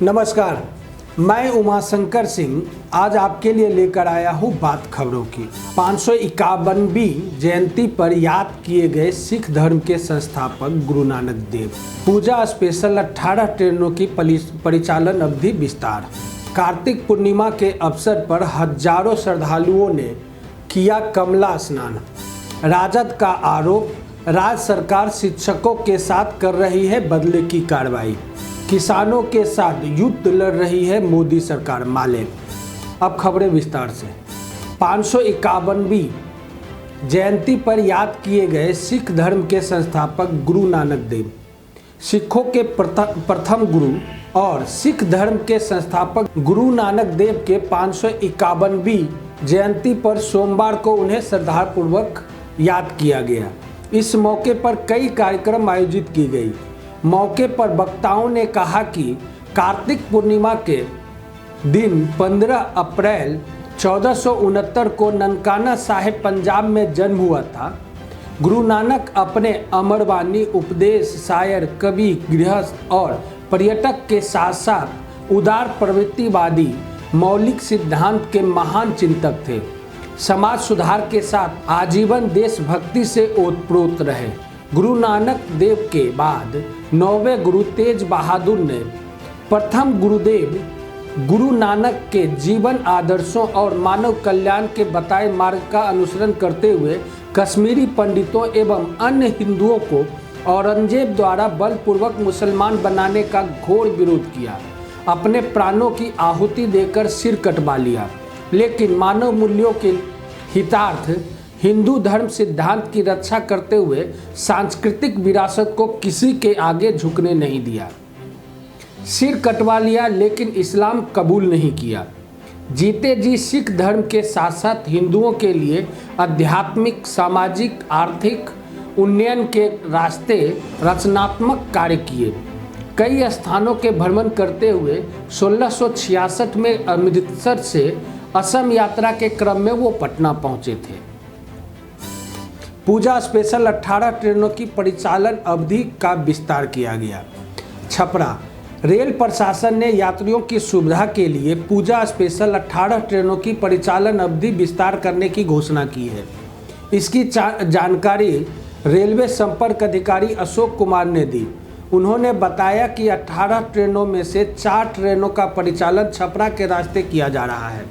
नमस्कार, मैं उमाशंकर सिंह आज आपके लिए लेकर आया हूँ बात खबरों की। 551वीं जयंती पर याद किए गए सिख धर्म के संस्थापक गुरु नानक देव। पूजा स्पेशल 18 ट्रेनों की परिचालन अवधि विस्तार। कार्तिक पूर्णिमा के अवसर पर हजारों श्रद्धालुओं ने किया कमला स्नान। राजद का आरोप, राज्य सरकार शिक्षकों के साथ कर रही है बदले की कार्रवाई। किसानों के साथ युद्ध लड़ रही है मोदी सरकार, माले। अब खबरें विस्तार से। 551वीं जयंती पर याद किए गए सिख धर्म के संस्थापक गुरु नानक देव। सिखों के प्रथम गुरु और सिख धर्म के संस्थापक गुरु नानक देव के 551वीं जयंती पर सोमवार को उन्हें श्रद्धापूर्वक याद किया गया। इस मौके पर कई कार्यक्रम आयोजित की गई। मौके पर वक्ताओं ने कहा कि कार्तिक पूर्णिमा के दिन 15 अप्रैल 1469 को ननकाना साहिब पंजाब में जन्म हुआ था। गुरु नानक अपने अमरवाणी, उपदेश, शायर, कवि, गृहस्थ और पर्यटक के साथ साथ उदार प्रवृत्तिवादी मौलिक सिद्धांत के महान चिंतक थे। समाज सुधार के साथ आजीवन देशभक्ति से ओतप्रोत रहे। गुरु नानक देव के बाद 9वें गुरु तेज बहादुर ने प्रथम गुरुदेव गुरु नानक के जीवन आदर्शों और मानव कल्याण के बताए मार्ग का अनुसरण करते हुए कश्मीरी पंडितों एवं अन्य हिंदुओं को औरंगजेब द्वारा बलपूर्वक मुसलमान बनाने का घोर विरोध किया। अपने प्राणों की आहुति देकर सिर कटवा लिया, लेकिन मानव मूल्यों के हितार्थ हिंदू धर्म सिद्धांत की रक्षा करते हुए सांस्कृतिक विरासत को किसी के आगे झुकने नहीं दिया। सिर कटवा लिया, लेकिन इस्लाम कबूल नहीं किया। जीते जी सिख धर्म के साथ साथ हिंदुओं के लिए आध्यात्मिक, सामाजिक, आर्थिक उन्नयन के रास्ते रचनात्मक कार्य किए। कई स्थानों के भ्रमण करते हुए 1666 में अमृतसर से असम यात्रा के क्रम में वो पटना पहुंचे थे। पूजा स्पेशल 18 ट्रेनों की परिचालन अवधि का विस्तार किया गया। छपरा रेल प्रशासन ने यात्रियों की सुविधा के लिए पूजा स्पेशल 18 ट्रेनों की परिचालन अवधि विस्तार करने की घोषणा की है। इसकी जानकारी रेलवे संपर्क अधिकारी अशोक कुमार ने दी। उन्होंने बताया कि 18 ट्रेनों में से 4 ट्रेनों का परिचालन छपरा के रास्ते किया जा रहा है।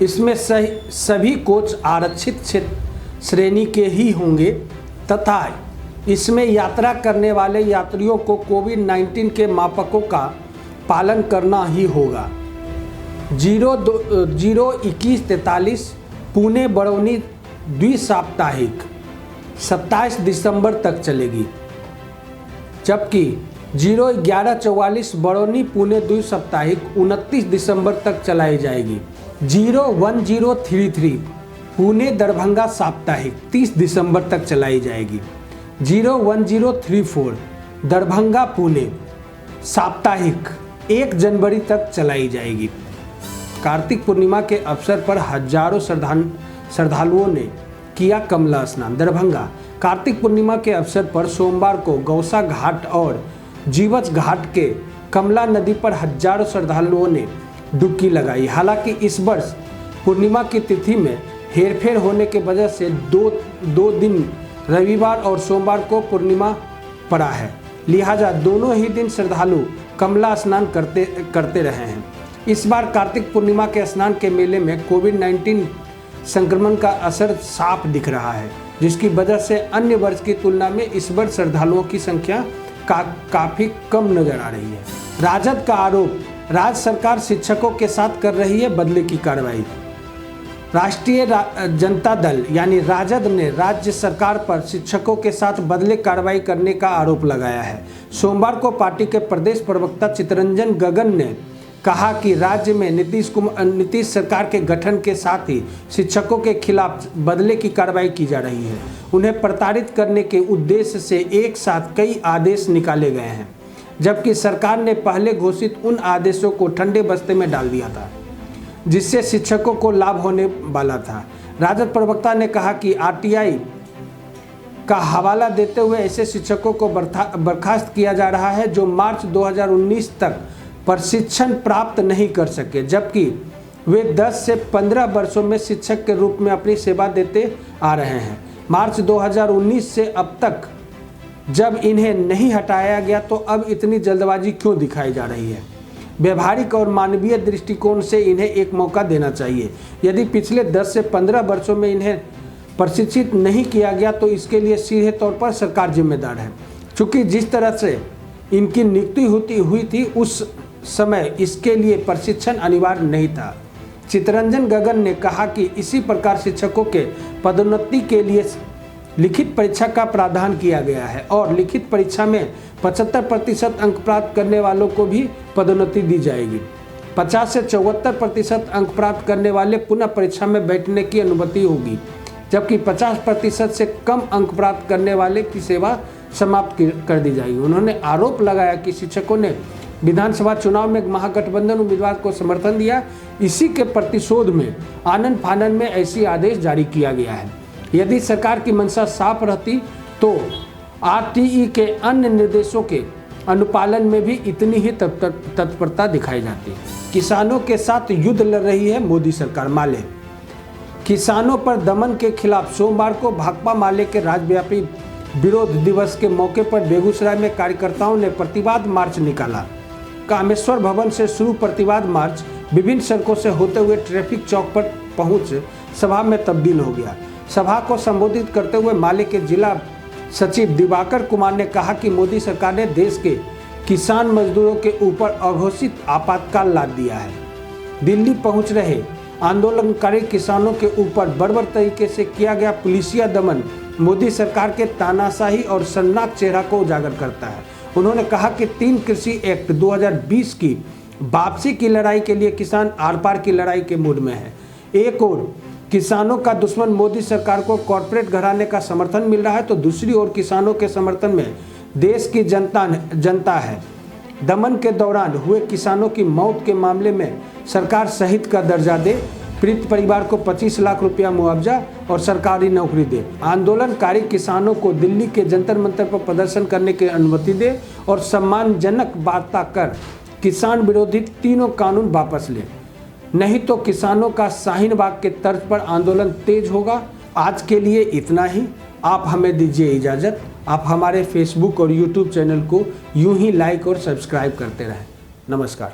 इसमें सभी कोच आरक्षित श्रेणी के ही होंगे तथा इसमें यात्रा करने वाले यात्रियों को कोविड-19 के मापकों का पालन करना ही होगा। 02143 पुणे बरौनी द्विसाप्ताहिक 27 दिसंबर तक चलेगी, जबकि 01144 बरौनी पुणे द्विसाप्ताहिक 29 दिसंबर तक चलाई जाएगी। 01033 पुणे दरभंगा साप्ताहिक 30 दिसंबर तक चलाई जाएगी। 01034 दरभंगा पुणे साप्ताहिक 1 जनवरी तक चलाई जाएगी। कार्तिक पूर्णिमा के अवसर पर हजारों श्रद्धालुओं ने किया कमला स्नान। दरभंगा कार्तिक पूर्णिमा के अवसर पर सोमवार को गौसा घाट और जीवछ घाट के कमला नदी पर हजारों श्रद्धालुओं ने डुबकी लगाई। हालांकि इस वर्ष पूर्णिमा की तिथि में हेरफेर होने की वजह से दो दिन रविवार और सोमवार को पूर्णिमा पड़ा है, लिहाजा दोनों ही दिन श्रद्धालु कमला स्नान करते रहे हैं। इस बार कार्तिक पूर्णिमा के स्नान के मेले में कोविड-19 संक्रमण का असर साफ दिख रहा है, जिसकी वजह से अन्य वर्ष की तुलना में इस वर्ष श्रद्धालुओं की संख्या काफ़ी कम नजर आ रही है। राजद का आरोप, राज्य सरकार शिक्षकों के साथ कर रही है बदले की कार्रवाई। राष्ट्रीय जनता दल यानी राजद ने राज्य सरकार पर शिक्षकों के साथ बदले कार्रवाई करने का आरोप लगाया है। सोमवार को पार्टी के प्रदेश प्रवक्ता चित्तरंजन गगन ने कहा कि राज्य में नीतीश सरकार के गठन के साथ ही शिक्षकों के खिलाफ बदले की कार्रवाई की जा रही है। उन्हें प्रताड़ित करने के उद्देश्य से एक साथ कई आदेश निकाले गए हैं, जबकि सरकार ने पहले घोषित उन आदेशों को ठंडे बस्ते में डाल दिया था जिससे शिक्षकों को लाभ होने वाला था। राजद प्रवक्ता ने कहा कि आरटीआई का हवाला देते हुए ऐसे शिक्षकों को बर्खास्त किया जा रहा है जो मार्च 2019 तक प्रशिक्षण प्राप्त नहीं कर सके, जबकि वे 10 से 15 वर्षों में शिक्षक के रूप में अपनी सेवा देते आ रहे हैं। मार्च 2019 से अब तक जब इन्हें नहीं हटाया गया तो अब इतनी जल्दबाजी क्यों दिखाई जा रही है? व्यवहारिक और मानवीय दृष्टिकोण से इन्हें एक मौका देना चाहिए। यदि पिछले 10 से 15 वर्षों में इन्हें प्रशिक्षित नहीं किया गया तो इसके लिए सीधे तौर पर सरकार जिम्मेदार है, क्योंकि जिस तरह से इनकी नियुक्ति हुई थी उस समय इसके लिए प्रशिक्षण अनिवार्य नहीं था। चित्तरंजन गगन ने कहा कि इसी प्रकार शिक्षकों के पदोन्नति के लिए लिखित परीक्षा का प्रावधान किया गया है और लिखित परीक्षा में 75% अंक प्राप्त करने वालों को भी पदोन्नति दी जाएगी। 50 से 74% अंक प्राप्त करने वाले पुनः परीक्षा में बैठने की अनुमति होगी, जबकि 50% से कम अंक प्राप्त करने वाले की सेवा समाप्त कर दी जाएगी। उन्होंने आरोप लगाया कि शिक्षकों ने विधानसभा चुनाव में महागठबंधन उम्मीदवार को समर्थन दिया, इसी के प्रतिशोध में आनन फानन में ऐसी आदेश जारी किया गया है। यदि सरकार की मंशा साफ रहती तो आरटीई के अन्य निर्देशों के अनुपालन में भी इतनी ही तत्परता दिखाई जाती। किसानों के साथ युद्ध लड़ रही है मोदी सरकार, माले। किसानों पर दमन के खिलाफ सोमवार को भाकपा माले के राज्यव्यापी विरोध दिवस के मौके पर बेगूसराय में कार्यकर्ताओं ने प्रतिवाद मार्च निकाला। कामेश्वर भवन से शुरू प्रतिवाद मार्च विभिन्न सड़कों से होते हुए ट्रैफिक चौक पर पहुंच सभा में तब्दील हो गया। सभा को संबोधित करते हुए माले के जिला सचिव दिवाकर कुमार ने कहा कि मोदी सरकार ने देश के किसान मजदूरों के ऊपर अघोषित आपातकाल लाद दिया है। दिल्ली पहुंच रहे आंदोलनकारी किसानों के ऊपर बर्बर तरीके से किया गया पुलिसिया दमन मोदी सरकार के तानाशाही और शर्मनाक चेहरा को उजागर करता है। उन्होंने कहा कि 3 कृषि एक्ट 2020 की वापसी की लड़ाई के लिए किसान आर पार की लड़ाई के मूड में है। एक और किसानों का दुश्मन मोदी सरकार को कॉरपोरेट घराने का समर्थन मिल रहा है तो दूसरी ओर किसानों के समर्थन में देश की जनता है। दमन के दौरान हुए किसानों की मौत के मामले में सरकार शहीद का दर्जा दे, पीड़ित परिवार को 25 लाख रुपया मुआवजा और सरकारी नौकरी दे। आंदोलनकारी किसानों को दिल्ली के जंतर मंतर पर प्रदर्शन करने की अनुमति दे और सम्मानजनक वार्ता कर किसान विरोधी तीनों कानून वापस ले, नहीं तो किसानों का शाहीन बाग के तर्ज पर आंदोलन तेज होगा। आज के लिए इतना ही। आप हमें दीजिए इजाज़त। आप हमारे फेसबुक और यूट्यूब चैनल को यूं ही लाइक और सब्सक्राइब करते रहें। नमस्कार।